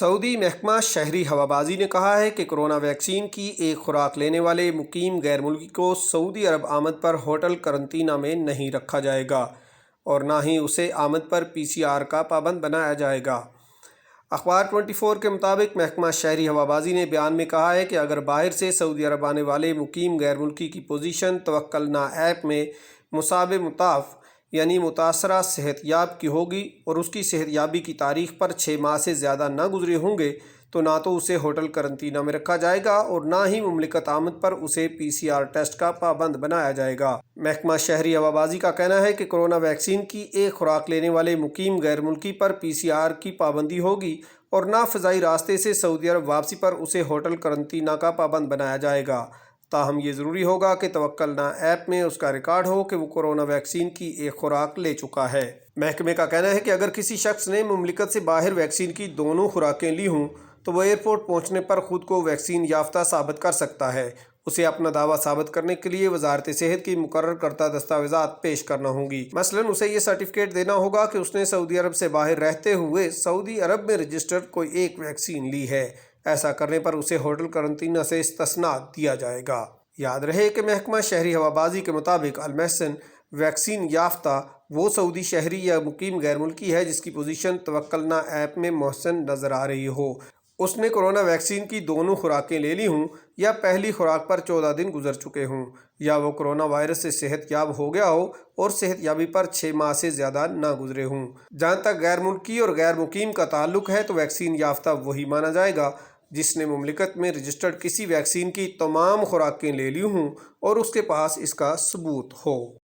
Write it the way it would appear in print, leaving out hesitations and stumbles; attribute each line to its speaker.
Speaker 1: سعودی محکمہ شہری ہوابازی نے کہا ہے کہ کورونا ویکسین کی ایک خوراک لینے والے مقیم غیر ملکی کو سعودی عرب آمد پر ہوٹل قرنطینہ میں نہیں رکھا جائے گا اور نہ ہی اسے آمد پر PCR کا پابند بنایا جائے گا۔ اخبار 24 کے مطابق محکمہ شہری ہوابازی نے بیان میں کہا ہے کہ اگر باہر سے سعودی عرب آنے والے مقیم غیر ملکی کی پوزیشن توکلنا ایپ میں مصاب مطاف یعنی متاثرہ صحت یاب کی ہوگی اور اس کی صحت یابی کی تاریخ پر 6 ماہ سے زیادہ نہ گزرے ہوں گے تو نہ تو اسے ہوٹل قرنطینہ میں رکھا جائے گا اور نہ ہی مملکت آمد پر اسے PCR ٹیسٹ کا پابند بنایا جائے گا۔ محکمہ شہری ہوابازی کا کہنا ہے کہ کورونا ویکسین کی ایک خوراک لینے والے مقیم غیر ملکی پر PCR کی پابندی ہوگی اور نہ فضائی راستے سے سعودی عرب واپسی پر اسے ہوٹل قرنطینہ کا پابند بنایا جائے گا۔ تاہم یہ ضروری ہوگا کہ توکلنا ایپ میں اس کا ریکارڈ ہو کہ وہ کورونا ویکسین کی ایک خوراک لے چکا ہے۔ محکمے کا کہنا ہے کہ اگر کسی شخص نے مملکت سے باہر ویکسین کی دونوں خوراکیں لی ہوں تو وہ ایئرپورٹ پہنچنے پر خود کو ویکسین یافتہ ثابت کر سکتا ہے۔ اسے اپنا دعویٰ ثابت کرنے کے لیے وزارت صحت کی مقرر کردہ دستاویزات پیش کرنا ہوں گی۔ مثلاً اسے یہ سرٹیفکیٹ دینا ہوگا کہ اس نے سعودی عرب سے باہر رہتے ہوئے سعودی عرب میں رجسٹرڈ کوئی ایک ویکسین لی ہے۔ ایسا کرنے پر اسے ہوٹل قرنطینہ سے استثناء دیا جائے گا۔ یاد رہے کہ محکمہ شہری ہوابازی کے مطابق المحسن ویکسین یافتہ وہ سعودی شہری یا مقیم غیر ملکی ہے جس کی پوزیشن توکلنا ایپ میں محسن نظر آ رہی ہو، اس نے کورونا ویکسین کی دونوں خوراکیں لے لی ہوں یا پہلی خوراک پر 14 دن گزر چکے ہوں یا وہ کورونا وائرس سے صحت یاب ہو گیا ہو اور صحت یابی پر 6 ماہ سے زیادہ نہ گزرے ہوں۔ جہاں تک غیر ملکی اور غیر مقیم کا تعلق ہے تو ویکسین یافتہ وہی مانا جائے گا جس نے مملکت میں رجسٹرڈ کسی ویکسین کی تمام خوراکیں لے لی ہوں اور اس کے پاس اس کا ثبوت ہو۔